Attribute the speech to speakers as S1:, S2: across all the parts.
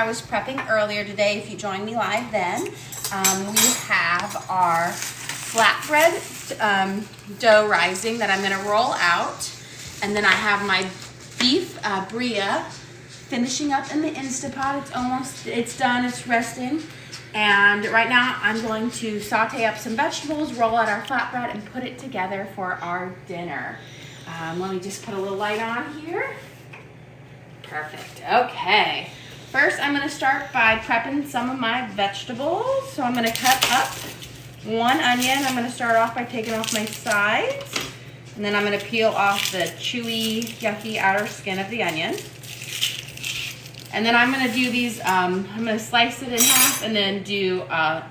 S1: was prepping earlier today, if you joined me live then, we have our flatbread dough rising that I'm gonna roll out. And then I have my beef Birria finishing up in the Instapot. It's done, it's resting. And right now I'm going to saute up some vegetables, roll out our flatbread, and put it together for our dinner. Let me just put a little light on here. Perfect, okay. First I'm gonna start by prepping some of my vegetables. So I'm gonna cut up one onion. I'm gonna start off by taking off my sides. And then I'm gonna peel off the chewy, yucky outer skin of the onion. And then I'm gonna do these, I'm gonna slice it in half and then do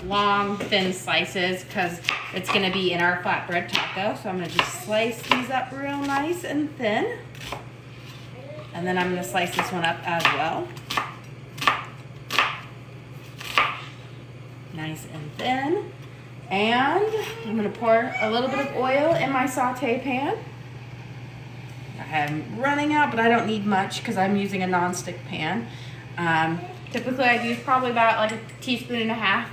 S1: long, thin slices because it's gonna be in our flatbread taco. So I'm gonna just slice these up real nice and thin. And then I'm gonna slice this one up as well. Nice and thin. And I'm gonna pour a little bit of oil in my saute pan. I'm running out, but I don't need much because I'm using a non-stick pan. Typically I use probably about like a teaspoon and a half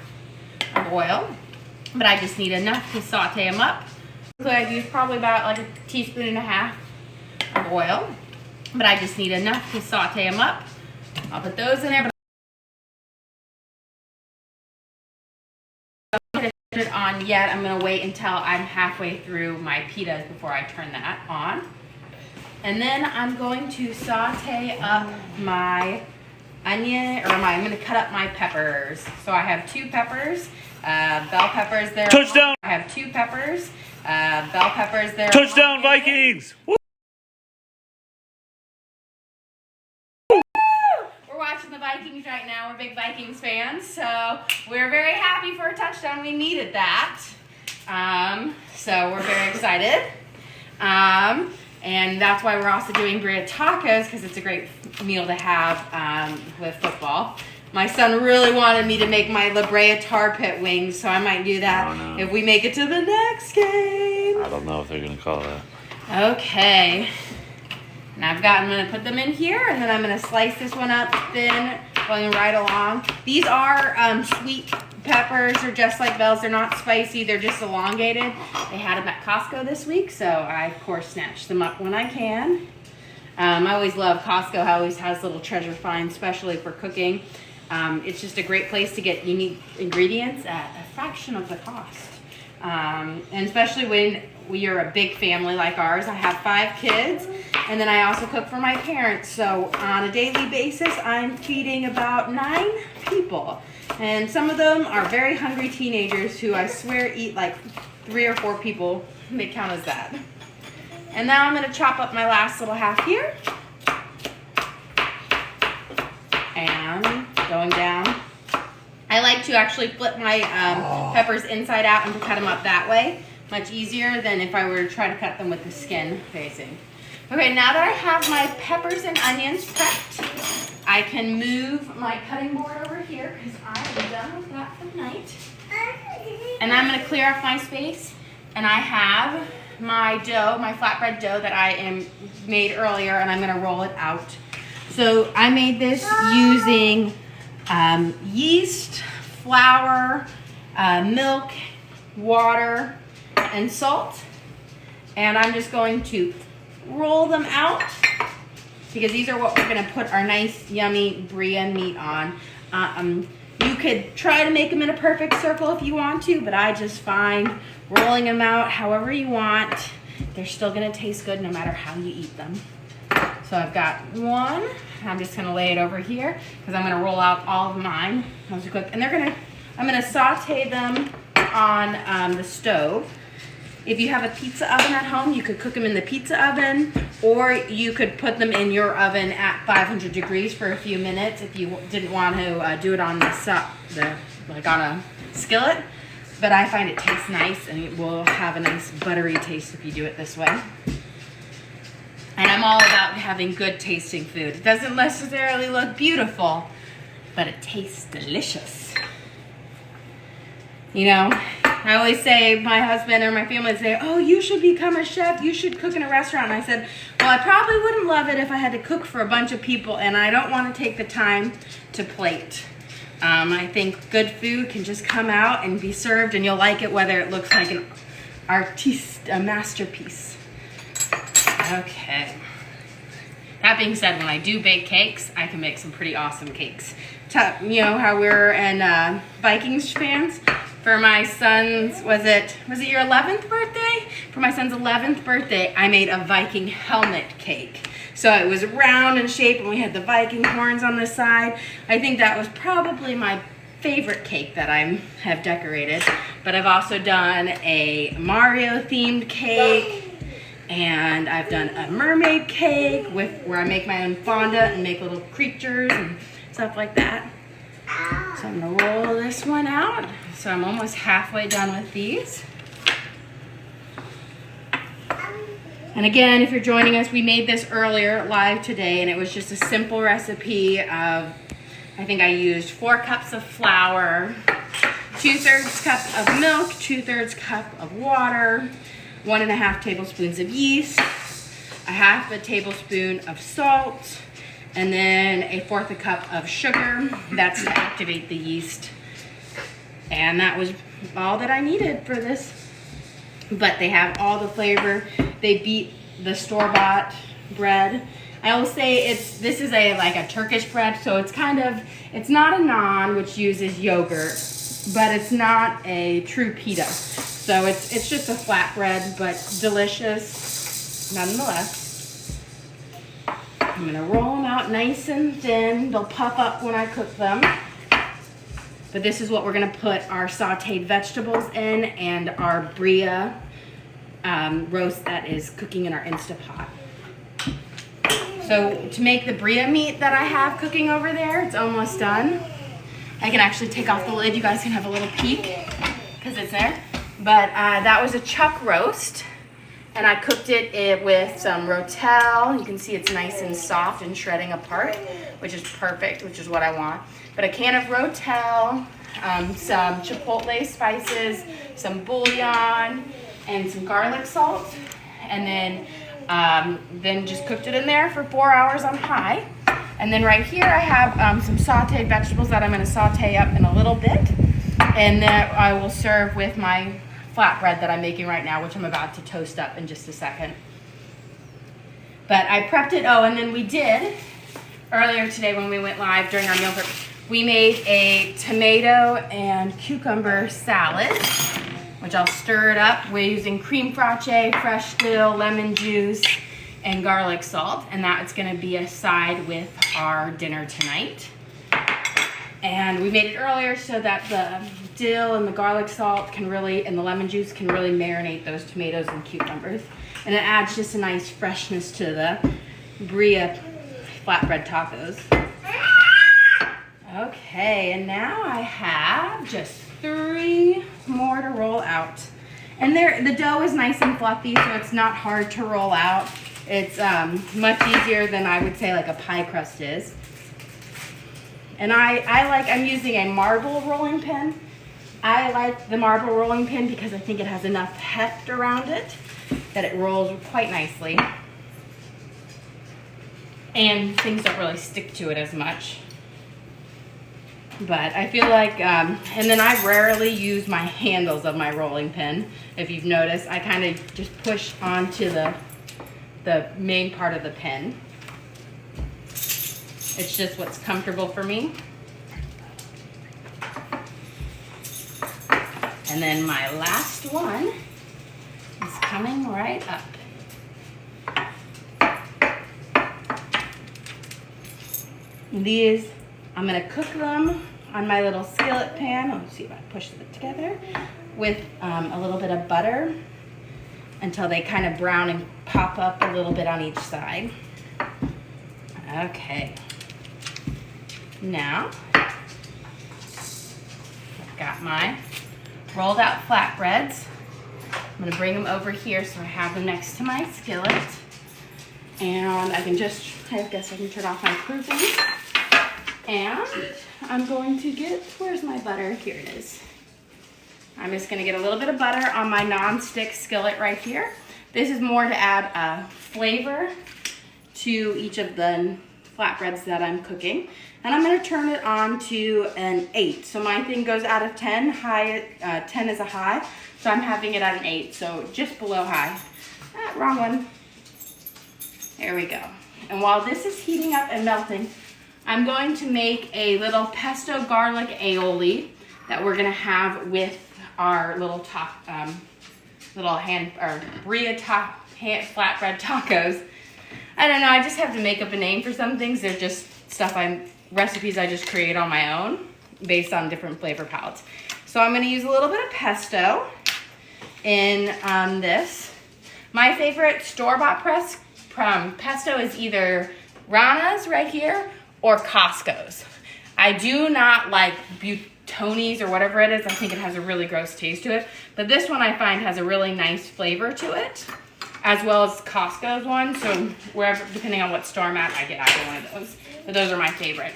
S1: of oil, but I just need enough to saute them up. Typically I use probably about like a teaspoon and a half of oil, but I just need enough to saute them up. I'll put those in there. It on yet. I'm gonna wait until I'm halfway through my pitas before I turn that on. And then I'm going to saute up my onion, I'm gonna cut up my peppers. So I have two peppers, bell peppers there.
S2: Touchdown!
S1: I have two peppers, bell peppers there.
S2: Touchdown Vikings! Woo!
S1: We're watching the Vikings right now. We're big Vikings fans, so we're very happy for a touchdown. We needed that. So we're very excited. And that's why we're also doing Birria tacos, because it's a great meal to have with football. My son really wanted me to make my La Brea tar pit wings, so I might do that if we make it to the next game.
S2: I don't know if they're going to call that.
S1: Okay. And I'm going to put them in here, and then I'm going to slice this one up thin, going right along. These are sweet peppers. They're just like bells. They're not spicy. They're just elongated. They had them at Costco this week, so I, of course, snatch them up when I can. I always love Costco. Always has little treasure finds, especially for cooking. It's just a great place to get unique ingredients at a fraction of the cost. And especially when you're a big family like ours. I have 5 kids, and then I also cook for my parents. So on a daily basis, I'm feeding about 9 people. And some of them are very hungry teenagers who I swear eat like 3 or 4 people. They count as that. And now I'm going to chop up my last little half here. And going down. I like to actually flip my peppers inside out and to cut them up that way. Much easier than if I were to try to cut them with the skin facing. Okay, now that I have my peppers and onions prepped, I can move my cutting board over here because I am done with that for the night. And I'm going to clear off my space. And I have my dough, my flatbread dough that I made earlier, and I'm going to roll it out. So I made this using yeast, flour, milk, water, and salt. And I'm just going to roll them out because these are what we're going to put our nice, yummy Birria meat on. You could try to make them in a perfect circle if you want to, but I just find rolling them out however you want. They're still going to taste good no matter how you eat them. So I've got one. I'm just going to lay it over here because I'm going to roll out all of mine as we cook. And I'm going to saute them on the stove. If you have a pizza oven at home, you could cook them in the pizza oven, or you could put them in your oven at 500 degrees for a few minutes if you didn't want to do it on like on a skillet. But I find it tastes nice, and it will have a nice buttery taste if you do it this way. And I'm all about having good tasting food. It doesn't necessarily look beautiful, but it tastes delicious. You know, I always say, my husband or my family say, oh, you should become a chef. You should cook in a restaurant. And I said, well, I probably wouldn't love it if I had to cook for a bunch of people, and I don't want to take the time to plate. I think good food can just come out and be served, and you'll like it whether it looks like a masterpiece. Okay. That being said, when I do bake cakes, I can make some pretty awesome cakes. You know how we're in Vikings fans? For my son's, was it your 11th birthday? For my son's 11th birthday, I made a Viking helmet cake. So it was round in shape, and we had the Viking horns on the side. I think that was probably my favorite cake that I have decorated. But I've also done a Mario themed cake, and I've done a mermaid cake where I make my own fondant and make little creatures and stuff like that. So I'm gonna roll this one out. So I'm almost halfway done with these. And again, if you're joining us, we made this earlier live today, and it was just a simple recipe of, I think I used 4 cups of flour, 2/3 cup of milk, 2/3 cup of water, 1.5 tablespoons of yeast, 1/2 tablespoon of salt, and then 1/4 cup of sugar. That's to activate the yeast. And that was all that I needed for this. But they have all the flavor. They beat the store-bought bread. I will say this is like a Turkish bread, so it's not a naan, which uses yogurt, but it's not a true pita. So it's just a flatbread, but delicious nonetheless. I'm gonna roll them out nice and thin. They'll puff up when I cook them. But this is what we're gonna put our sauteed vegetables in and our Birria roast that is cooking in our Instapot. So to make the Birria meat that I have cooking over there, it's almost done. I can actually take off the lid. You guys can have a little peek because it's there. But that was a chuck roast, and I cooked it with some rotel. You can see it's nice and soft and shredding apart, which is perfect, which is what I want. But a can of rotel, some chipotle spices, some bouillon, and some garlic salt, and then just cooked it in there for 4 hours on high. And then right here I have some sauteed vegetables that I'm going to saute up in a little bit, and that I will serve with my flatbread that I'm making right now, which I'm about to toast up in just a second. But I prepped it. Oh, and then we did earlier today when we went live during our meal prep, we made a tomato and cucumber salad, which I'll stir it up. We're using cream fraiche, fresh dill, lemon juice, and garlic salt, and that's gonna be a side with our dinner tonight. And we made it earlier so that the dill and the garlic salt and the lemon juice can really marinate those tomatoes and cucumbers. And it adds just a nice freshness to the Birria flatbread tacos. Okay, and now I have just 3 more to roll out. And the dough is nice and fluffy, so it's not hard to roll out. It's much easier than I would say like a pie crust is. And I'm using a marble rolling pin. I like the marble rolling pin because I think it has enough heft around it that it rolls quite nicely. And things don't really stick to it as much. But I feel like, and then I rarely use my handles of my rolling pin. If you've noticed, I kind of just push onto the main part of the pin. It's just what's comfortable for me. And then my last one is coming right up. And these, I'm gonna cook them on my little skillet pan. Let's see if I push it together with a little bit of butter until they kind of brown and pop up a little bit on each side. Okay. Now, I've got my rolled out flatbreads. I'm gonna bring them over here so I have them next to my skillet. And I guess I can turn off my proofing. And I'm going to where's my butter? Here it is. I'm just gonna get a little bit of butter on my non-stick skillet right here. This is more to add flavor to each of the flatbreads that I'm cooking. And I'm gonna turn it on to an 8. So my thing goes out of 10, 10 is a high. So I'm having it at an 8, so just below high. Wrong one. There we go. And while this is heating up and melting, I'm going to make a little pesto garlic aioli that we're gonna have with our little Birria flatbread tacos. I don't know, I just have to make up a name for some things. They're just recipes I just create on my own based on different flavor palettes. So I'm gonna use a little bit of pesto in this. My favorite store-bought pesto is either Rana's right here or Costco's. I do not like Tony's or whatever it is. I think it has a really gross taste to it. But this one I find has a really nice flavor to it, as well as Costco's one. So wherever, depending on what store I'm at, I get either one of those. But those are my favorite.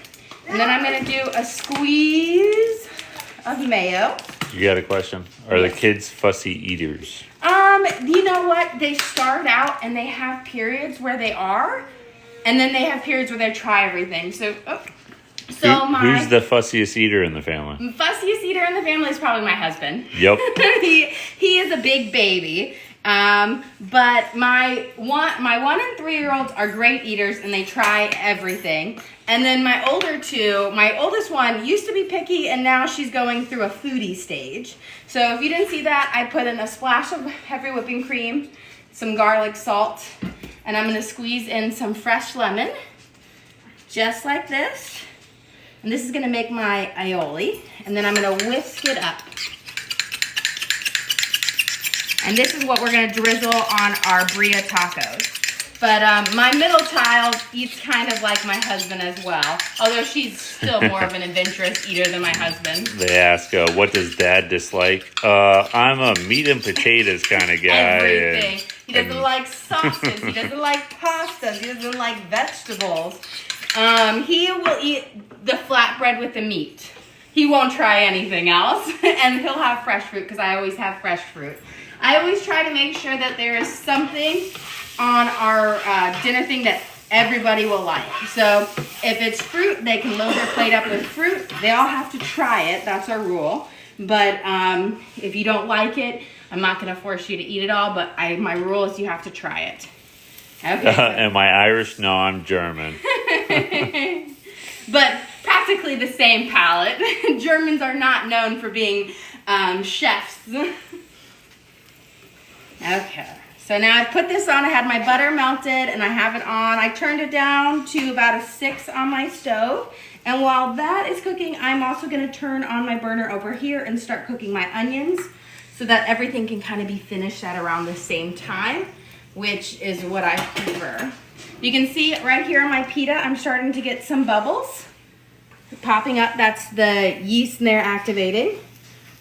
S1: And then I'm gonna do a squeeze of mayo.
S2: You got a question? Are the kids fussy eaters?
S1: You know what? They start out and they have periods where they are, and then they have periods where they try everything. So,
S2: who's the fussiest eater in the family?
S1: Fussiest eater in the family is probably my husband.
S2: Yep.
S1: he is a big baby. But my 1 and 3-year-olds are great eaters and they try everything. And then my oldest one used to be picky and now she's going through a foodie stage. So if you didn't see that, I put in a splash of heavy whipping cream, some garlic salt, and I'm gonna squeeze in some fresh lemon, just like this. And this is gonna make my aioli. And then I'm gonna whisk it up. And this is what we're gonna drizzle on our Birria tacos. But my middle child eats kind of like my husband as well, although she's still more of an adventurous eater than my husband.
S2: They ask, what does Dad dislike? I'm a meat and potatoes kind of guy.
S1: Everything. He doesn't like sauces. He doesn't like pastas. He doesn't like vegetables. He will eat the flatbread with the meat. He won't try anything else, and he'll have fresh fruit because I always have fresh fruit. I always try to make sure that there is something on our dinner thing that everybody will like. So if it's fruit, they can load their plate up with fruit. They all have to try it. That's our rule. But if you don't like it, I'm not going to force you to eat it all. But my rule is you have to try it. Okay.
S2: Am I Irish? No, I'm German.
S1: But practically the same palate. Germans are not known for being chefs. Okay, so now I put this on. I had my butter melted and I have it on. I turned it down to about a 6 on my stove. And while that is cooking, I'm also gonna turn on my burner over here and start cooking my onions so that everything can kind of be finished at around the same time, which is what I prefer. You can see right here on my pita, I'm starting to get some bubbles popping up. That's the yeast in there activating,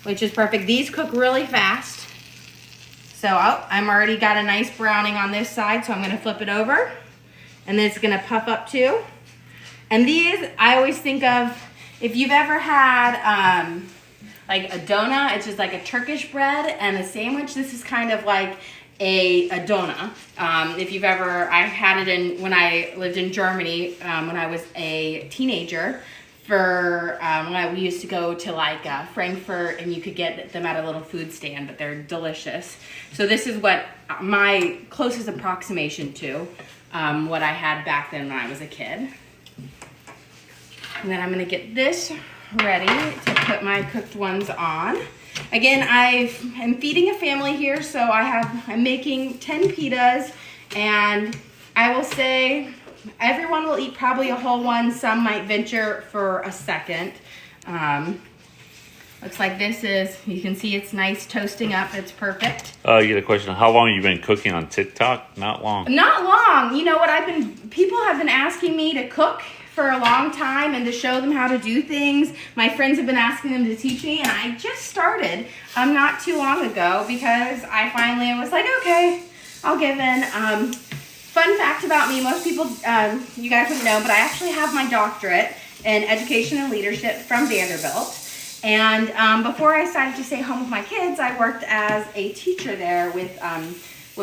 S1: which is perfect. These cook really fast. So I'm already got a nice browning on this side, so I'm gonna flip it over. And then it's gonna puff up too. And these, I always think of, if you've ever had like a donut, it's just like a Turkish bread and a sandwich. This is kind of like a donut. If you've ever, I had it when I lived in Germany when I was a teenager. When we used to go to like Frankfurt, and you could get them at a little food stand, but they're delicious. So this is what my closest approximation to what I had back then when I was a kid. And then I'm gonna get this ready to put my cooked ones on. Again, I am feeding a family here, so I'm making 10 pitas, and I will say, everyone will eat probably a whole one. Some might venture for a second. Looks like this is, you can see it's nice toasting up. It's perfect.
S2: You get a question. How long have you been cooking on TikTok? Not long.
S1: Not long. You know what, people have been asking me to cook for a long time and to show them how to do things. My friends have been asking them to teach me, and I just started not too long ago because I finally was like, okay, I'll give in. Fun fact about me, most people, you guys wouldn't know, but I actually have my doctorate in education and leadership from Vanderbilt. And before I decided to stay home with my kids, I worked as a teacher there with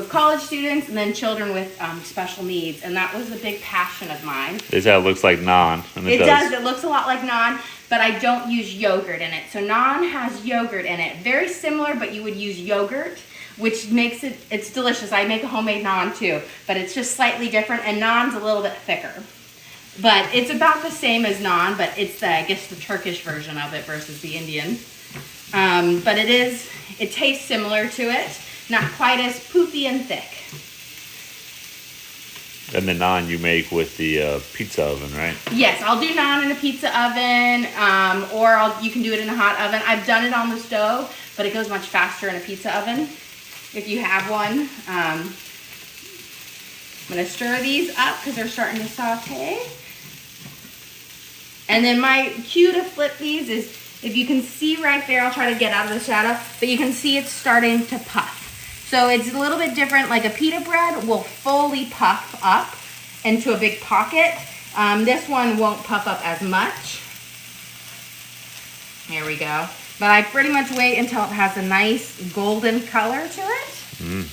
S1: college students and then children with special needs, and that was a big passion of mine.
S2: This how it looks like naan. And
S1: It does. It looks a lot like naan, but I don't use yogurt in it. So naan has yogurt in it. Very similar, but you would use yogurt, which makes it's delicious. I make a homemade naan too, but it's just slightly different, and naan's a little bit thicker. But it's about the same as naan, but it's I guess the Turkish version of it versus the Indian. But it tastes similar to it, not quite as poofy and thick.
S2: And the naan you make with the pizza oven, right?
S1: Yes, I'll do naan in a pizza oven, or you can do it in a hot oven. I've done it on the stove, but it goes much faster in a pizza oven if you have one. I'm going to stir these up because they're starting to saute. And then my cue to flip these is, if you can see right there, I'll try to get out of the shadow, but you can see it's starting to puff. So it's a little bit different. Like a pita bread will fully puff up into a big pocket. This one won't puff up as much. There we go. But I pretty much wait until it has a nice golden color to it.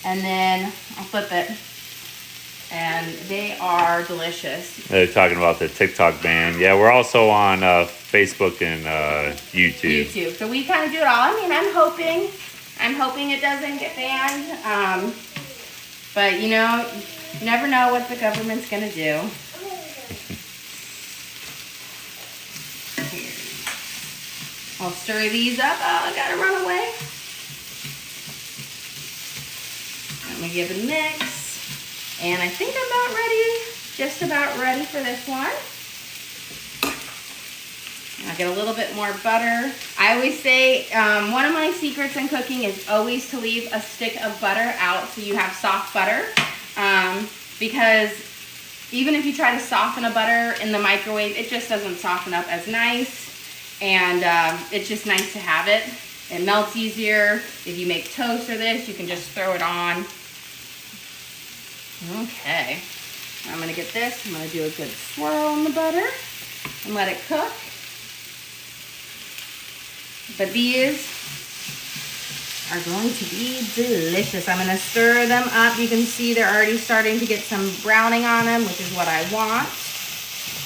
S1: And then I'll flip it. And they are delicious.
S2: They're talking about the TikTok ban. Yeah, we're also on Facebook and YouTube.
S1: So we kind of do it all. I mean, I'm hoping it doesn't get banned. But you know, you never know what the government's gonna do. I'll stir these up. Oh, I gotta run away. Let me give it a mix. And I think I'm just about ready for this one. I'll get a little bit more butter. I always say one of my secrets in cooking is always to leave a stick of butter out so you have soft butter. Because even if you try to soften a butter in the microwave, it just doesn't soften up as nice. And it's just nice to have it. It melts easier. If you make toast or this, you can just throw it on. Okay, I'm going to get this. I'm going to do a good swirl in the butter and let it cook. But these are going to be delicious. I'm going to stir them up. You can see they're already starting to get some browning on them, which is what I want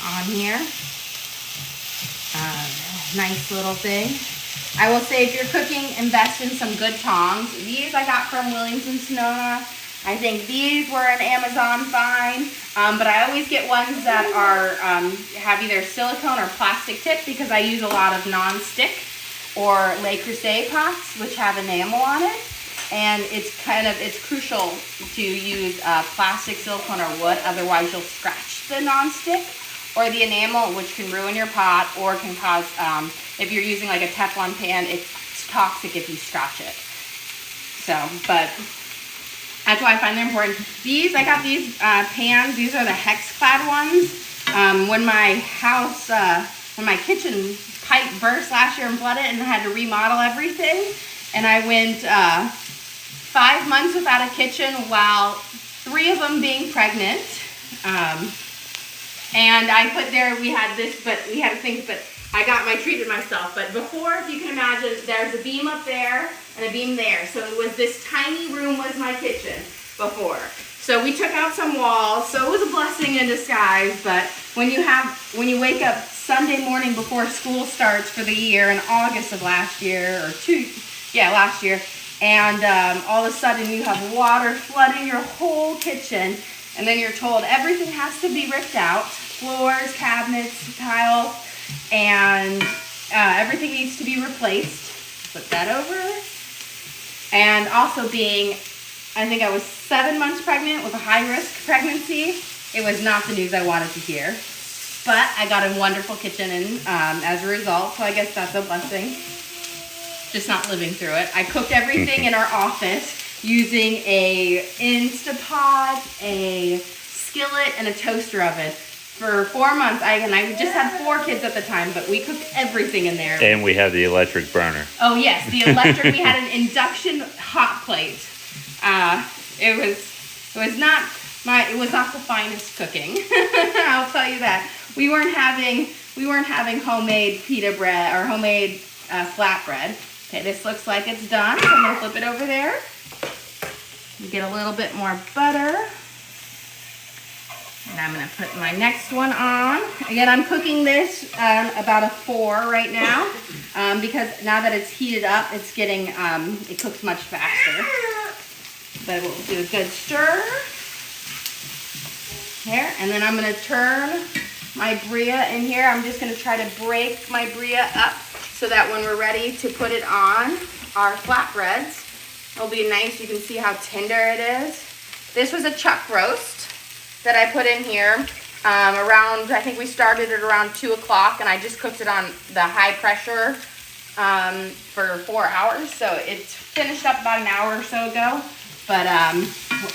S1: on here. Nice little thing. I will say, if you're cooking, invest in some good tongs. These I got from Williams-Sonoma. I think these were an Amazon find, but I always get ones that are have either silicone or plastic tip, because I use a lot of non-stick or Le Creuset pots, which have enamel on it, and it's crucial to use plastic, silicone, or wood. Otherwise, you'll scratch the non-stick or the enamel, which can ruin your pot or can cause, if you're using like a Teflon pan, it's toxic if you scratch it. So, but that's why I find they're important. I got these pans. These are the hex-clad ones. When my kitchen pipe burst last year and flooded, and I had to remodel everything, and I went 5 months without a kitchen, while 3 of them being pregnant. And I put there, we had this, but we had to think, but I treated myself. But before, if you can imagine, there's a beam up there and a beam there. So it was this tiny room was my kitchen before. So we took out some walls. So it was a blessing in disguise. But when you wake up Sunday morning before school starts for the year in August of last year, last year, and all of a sudden you have water flooding your whole kitchen, and then you're told everything has to be ripped out, floors, cabinets, tile, and everything needs to be replaced. Put that over. And also being, I think I was 7 months pregnant with a high-risk pregnancy, it was not the news I wanted to hear. But I got a wonderful kitchen in as a result, so I guess that's a blessing. Just not living through it. I cooked everything in our office using a Instapot, a skillet, and a toaster oven. For 4 months, I just had 4 kids at the time, but we cooked everything in there.
S2: And we had the electric burner.
S1: Oh yes, the electric. We had an induction hot plate. It was not the finest cooking. I'll tell you that. We weren't having we weren't having homemade pita bread or homemade flatbread. Okay, this looks like it's done. So I'm gonna flip it over there. Get a little bit more butter. And I'm gonna put my next one on. Again, I'm cooking this about a 4 right now because now that it's heated up, it's getting, it cooks much faster. But we'll do a good stir. Here, and then I'm gonna turn my Birria in here. I'm just gonna try to break my Birria up so that when we're ready to put it on our flatbreads, it'll be nice. You can see how tender it is. This was a chuck roast that I put in here around, I think we started at around 2 o'clock, and I just cooked it on the high pressure for 4 hours. So it's finished up about an hour or so ago. But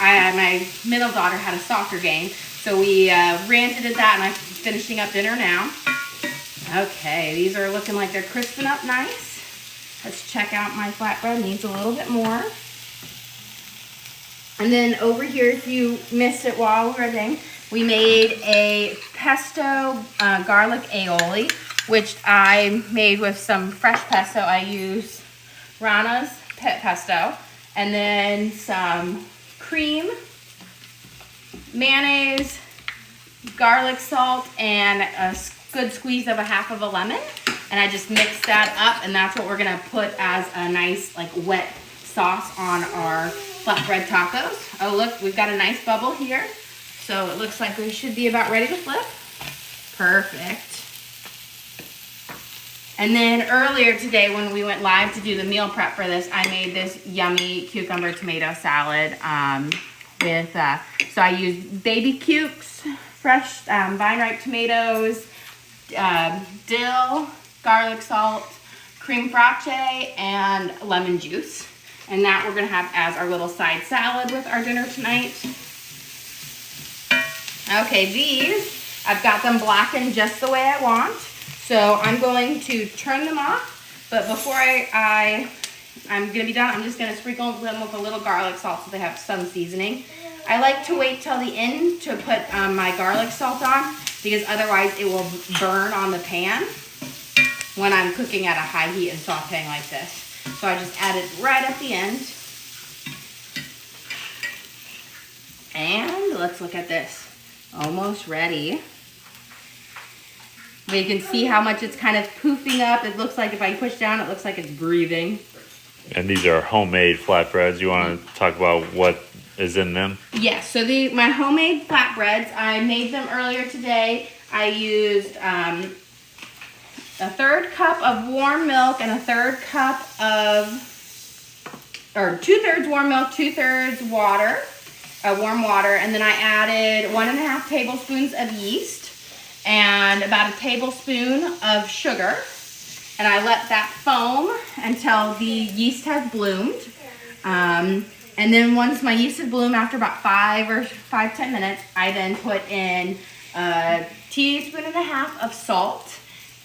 S1: my middle daughter had a soccer game, so we ran to that, and I'm finishing up dinner now. Okay, these are looking like they're crisping up nice. Let's check out my flatbread. Needs a little bit more. And then over here, if you missed it while we were eating, we made a pesto garlic aioli, which I made with some fresh pesto. I use Rana's pet pesto. And then some cream, mayonnaise, garlic salt, and a good squeeze of a half of a lemon. And I just mixed that up, and that's what we're gonna put as a nice like wet sauce on our flatbread tacos. Oh look, we've got a nice bubble here. So it looks like we should be about ready to flip. Perfect. And then earlier today when we went live to do the meal prep for this, I made this yummy cucumber tomato salad with, so I used baby cukes, fresh vine-ripe tomatoes, dill, garlic salt, cream fraiche, and lemon juice. And that we're gonna have as our little side salad with our dinner tonight. Okay, these, I've got them blackened just the way I want. So I'm going to turn them off, but before I'm gonna be done, I'm just gonna sprinkle them with a little garlic salt so they have some seasoning. I like to wait till the end to put my garlic salt on because otherwise it will burn on the pan when I'm cooking at a high heat and sauteing like this. So I just add it right at the end. And let's look at this. Almost ready. But you can see how much it's kind of poofing up. It looks like if I push down, it looks like it's breathing.
S2: And these are homemade flatbreads. You want to talk about what is in them?
S1: Yes, so my homemade flatbreads, I made them earlier today. I used a 1/3 cup of warm milk and a 1/3 cup of, or 2/3 warm milk, 2/3 water, warm water. And then I added 1½ tablespoons of yeast and about a tablespoon of sugar, and I let that foam until the yeast has bloomed. And then once my yeast has bloomed, after about 5-10 minutes, I then put in a 1.5 teaspoons of salt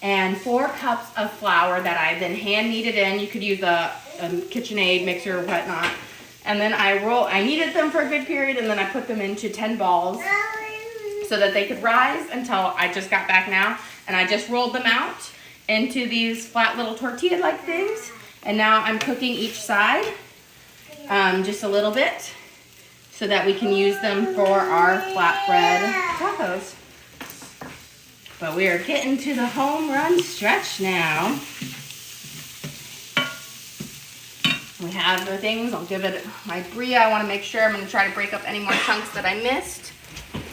S1: and 4 cups of flour that I then hand kneaded in. You could use a KitchenAid mixer or whatnot. And then I kneaded them for a good period, and then I put them into 10 balls. So that they could rise until I just got back now, and I just rolled them out into these flat little tortilla-like things. And now I'm cooking each side just a little bit so that we can use them for our flatbread tacos. But we are getting to the home run stretch now. We have the things. I'll give it my Birria. I want to make sure I'm going to try to break up any more chunks that I missed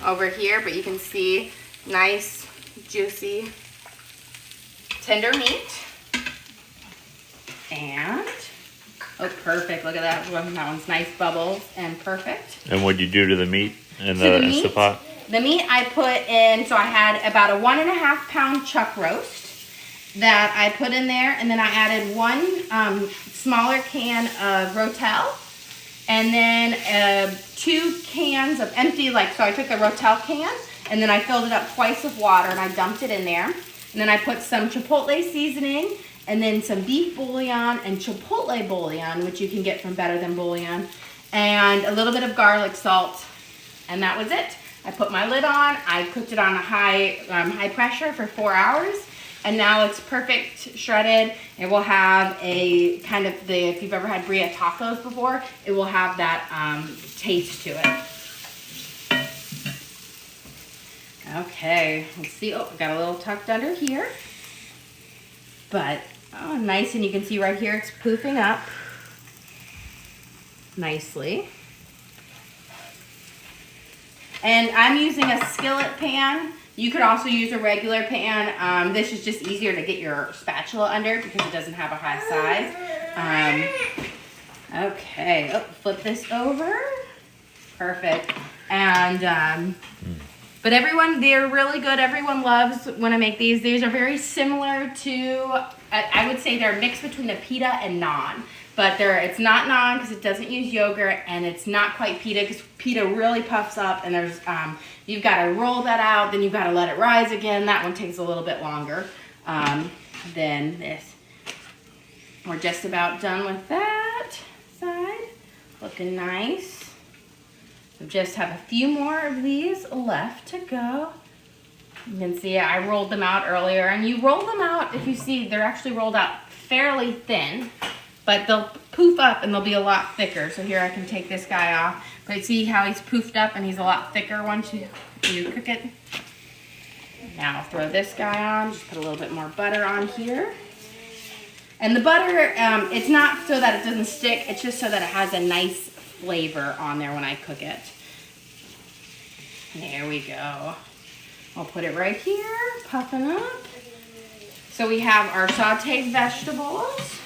S1: over here, but you can see nice, juicy, tender meat. And, oh, perfect. Look at that. That one's nice bubbles and perfect.
S2: And what'd you do to the meat in the Instant Pot?
S1: The meat I put in, so I had about a 1.5 pound chuck roast that I put in there, and then I added 1 smaller can of Rotel, and then 2 cans of empty, so I took the Rotel can, and then I filled it up twice with water, and I dumped it in there. And then I put some chipotle seasoning, and then some beef bouillon and chipotle bouillon, which you can get from Better Than Bouillon, and a little bit of garlic salt, and that was it. I put my lid on. I cooked it on a high pressure for 4 hours. And now it's perfect shredded. It will have a kind of if you've ever had Birria tacos before, it will have that taste to it. Okay, let's see. Oh, got a little tucked under here. But, oh, nice. And you can see right here it's poofing up nicely. And I'm using a skillet pan. You could also use a regular pan. This is just easier to get your spatula under because it doesn't have a high size. Okay, oh, flip this over. Perfect. And, but they're really good. Everyone loves when I make these. These are very similar to, I would say they're a mix between a pita and naan. But it's not naan because it doesn't use yogurt, and it's not quite pita because pita really puffs up, and there's you've got to roll that out, then you've got to let it rise again. That one takes a little bit longer than this. We're just about done with that side. Looking nice. So just have a few more of these left to go. You can see I rolled them out earlier, and you roll them out, if you see, they're actually rolled out fairly thin. But they'll poof up and they'll be a lot thicker. So here I can take this guy off. But see how he's poofed up and he's a lot thicker once you cook it? Now I'll throw this guy on. Just put a little bit more butter on here. And the butter, it's not so that it doesn't stick. It's just so that it has a nice flavor on there when I cook it. There we go. I'll put it right here, puffing up. So we have our sauteed vegetables,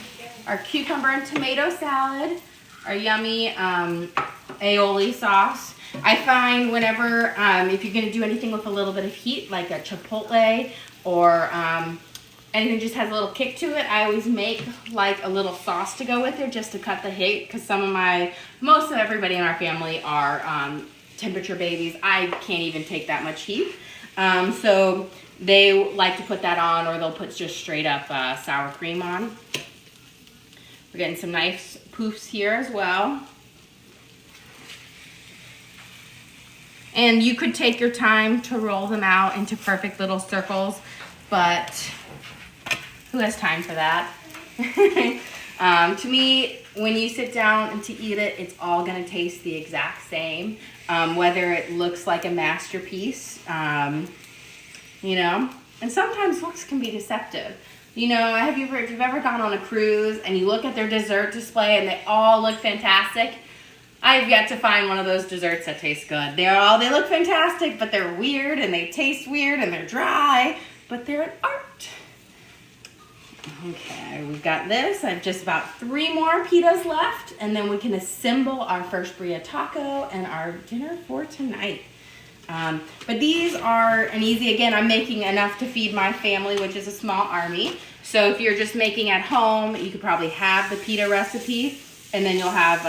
S1: our cucumber and tomato salad, our yummy aioli sauce. I find whenever, if you're gonna do anything with a little bit of heat, like a chipotle or anything just has a little kick to it, I always make like a little sauce to go with it just to cut the heat, because most of everybody in our family are temperature babies. I can't even take that much heat. So they like to put that on, or they'll put just straight up sour cream on. We're getting some nice poofs here as well. And you could take your time to roll them out into perfect little circles, but who has time for that? To me, when you sit down and to eat it, it's all gonna taste the exact same. Whether it looks like a masterpiece, you know, and sometimes looks can be deceptive. You know, if you've ever gone on a cruise and you look at their dessert display and they all look fantastic, I've yet to find one of those desserts that tastes good. They look fantastic, but they're weird and they taste weird and they're dry, but they're an art. Okay, we've got this. I have just about 3 more pitas left, and then we can assemble our first Birria taco and our dinner for tonight. But these are an easy, again, I'm making enough to feed my family, which is a small army. So if you're just making at home, you could probably have the pita recipe, and then you'll have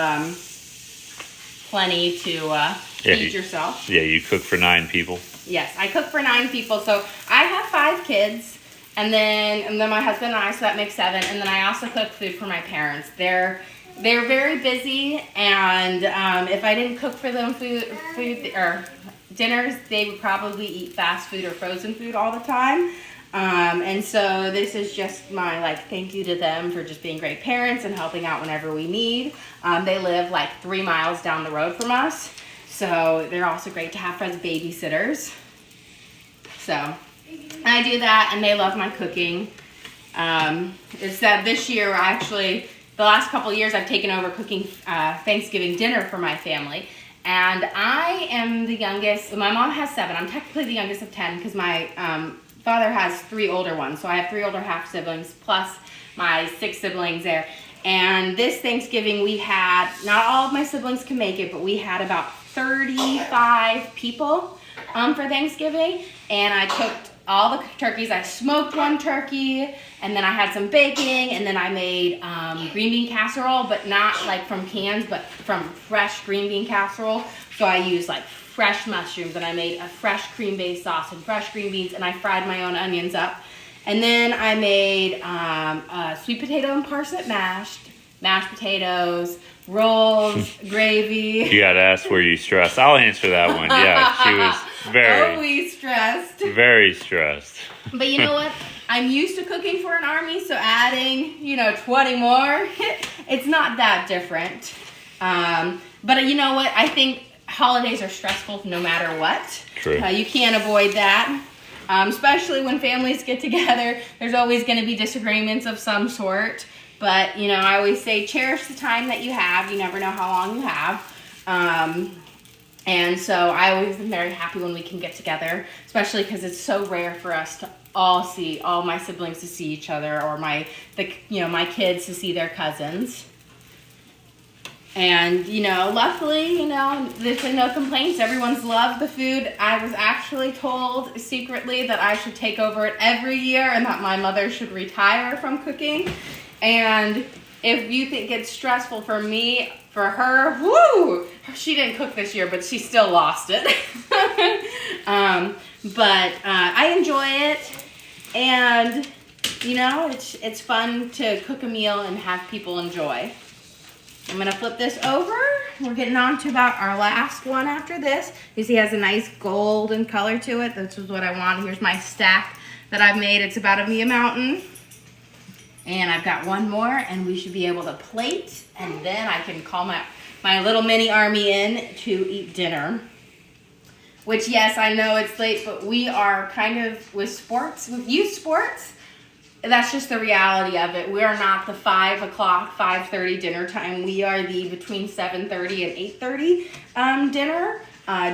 S1: plenty to feed yourself. Yeah,
S2: you cook for 9 people.
S1: Yes, I cook for 9 people. So I have 5 kids, and then my husband and I, so that makes 7. And then I also cook food for my parents. They're very busy, and if I didn't cook for them food or dinners, they would probably eat fast food or frozen food all the time. And so this is just my thank you to them for just being great parents and helping out whenever we need. They live 3 miles down the road from us, so they're also great to have as babysitters. So I do that, and they love my cooking. It's that this year, actually, the last couple of years, I've taken over cooking Thanksgiving dinner for my family. And I am the youngest. My mom has 7. I'm technically the youngest of 10 because my father has 3 older ones. So I have 3 older half siblings plus my 6 siblings there. And this Thanksgiving we had, not all of my siblings can make it, but we had about 35 people for Thanksgiving. And I cooked all the turkeys. I smoked 1 turkey, and then I had some baking, and then I made green bean casserole, but not from cans, but from fresh green bean casserole. So I used fresh mushrooms, and I made a fresh cream-based sauce and fresh green beans, and I fried my own onions up. And then I made sweet potato and parsnip mashed potatoes, rolls, gravy.
S2: You gotta ask, were you stressed? I'll answer that one. Yeah, she was
S1: Always stressed.
S2: very stressed.
S1: But you know what? I'm used to cooking for an army, so adding, 20 more, it's not that different. But you know what? I think holidays are stressful no matter what.
S2: True.
S1: You can't avoid that. Especially when families get together, there's always going to be disagreements of some sort. But, I always say cherish the time that you have. You never know how long you have. And so I always am very happy when we can get together, especially because it's so rare for us to all my siblings to see each other, or my kids to see their cousins. And, luckily, there's been no complaints. Everyone's loved the food. I was actually told secretly that I should take over it every year and that my mother should retire from cooking. And if you think it's stressful for me, for her, woo! She didn't cook this year, but she still lost it. But I enjoy it. And, it's fun to cook a meal and have people enjoy. I'm going to flip this over. We're getting on to about our last one after this. You see it has a nice golden color to it. This is what I want. Here's my stack that I've made. It's about a Mia Mountain. And I've got one more, and we should be able to plate. And then I can call my little mini army in to eat dinner. Which, yes, I know it's late, but we are kind of with youth sports. That's just the reality of it. We are not the 5 o'clock, 5:30 dinner time. We are the between 7:30 and 8:30 dinner.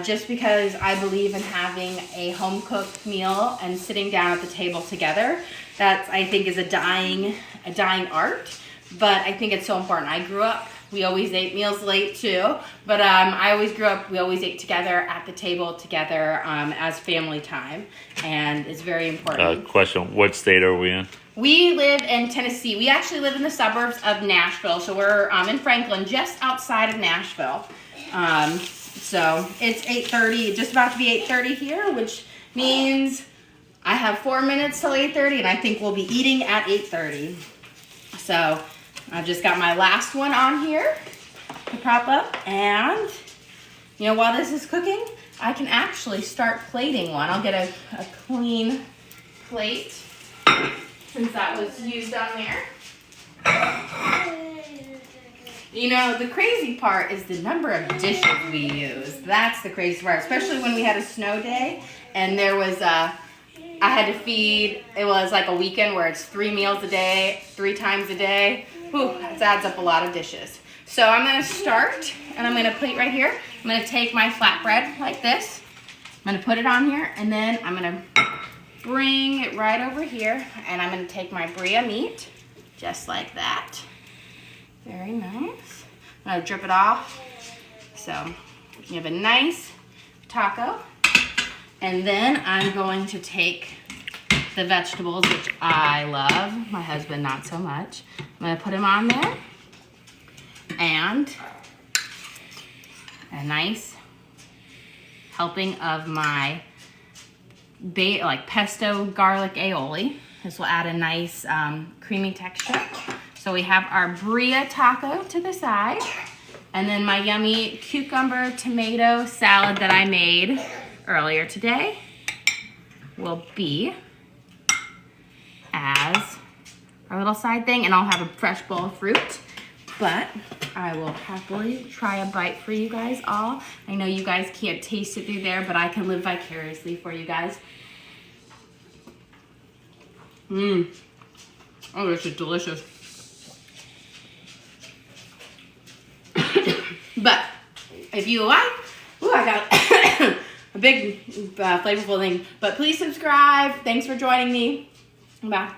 S1: Just because I believe in having a home-cooked meal and sitting down at the table together. That, I think, is a dying art. But I think it's so important. I grew up, we always ate meals late too. But I always grew up, we always ate together at the table together as family time. And it's very important.
S2: Question, what state are we in?
S1: We live in Tennessee. We actually live in the suburbs of Nashville. So we're in Franklin, just outside of Nashville. So it's 8:30, just about to be 8:30 here, which means I have 4 minutes till 8:30, and I think we'll be eating at 8:30. So I've just got my last one on here to prop up, and while this is cooking, I can actually start plating one. I'll get a clean plate since that was used on there. The crazy part is the number of dishes we use. That's the crazy part, especially when we had a snow day and there was I had to feed, it was like a weekend where it's 3 meals a day, 3 times a day. Whew, that adds up a lot of dishes. So I'm going to start, and I'm going to plate right here. I'm going to take my flatbread like this. I'm going to put it on here, and then I'm going to bring it right over here, and I'm going to take my Birria meat, just like that. Very nice. I'm going to drip it off. So you have a nice taco. And then I'm going to take the vegetables, which I love. My husband, not so much. I'm going to put them on there. And a nice helping of my pesto garlic aioli. This will add a nice creamy texture. So we have our Birria taco to the side. And then my yummy cucumber tomato salad that I made earlier today will be as our little side thing, and I'll have a fresh bowl of fruit, but I will happily try a bite for you guys all. I know you guys can't taste it through there, but I can live vicariously for you guys. Oh, this is delicious. But if you like, I got a big flavorful thing, but please subscribe. Thanks for joining me. Bye.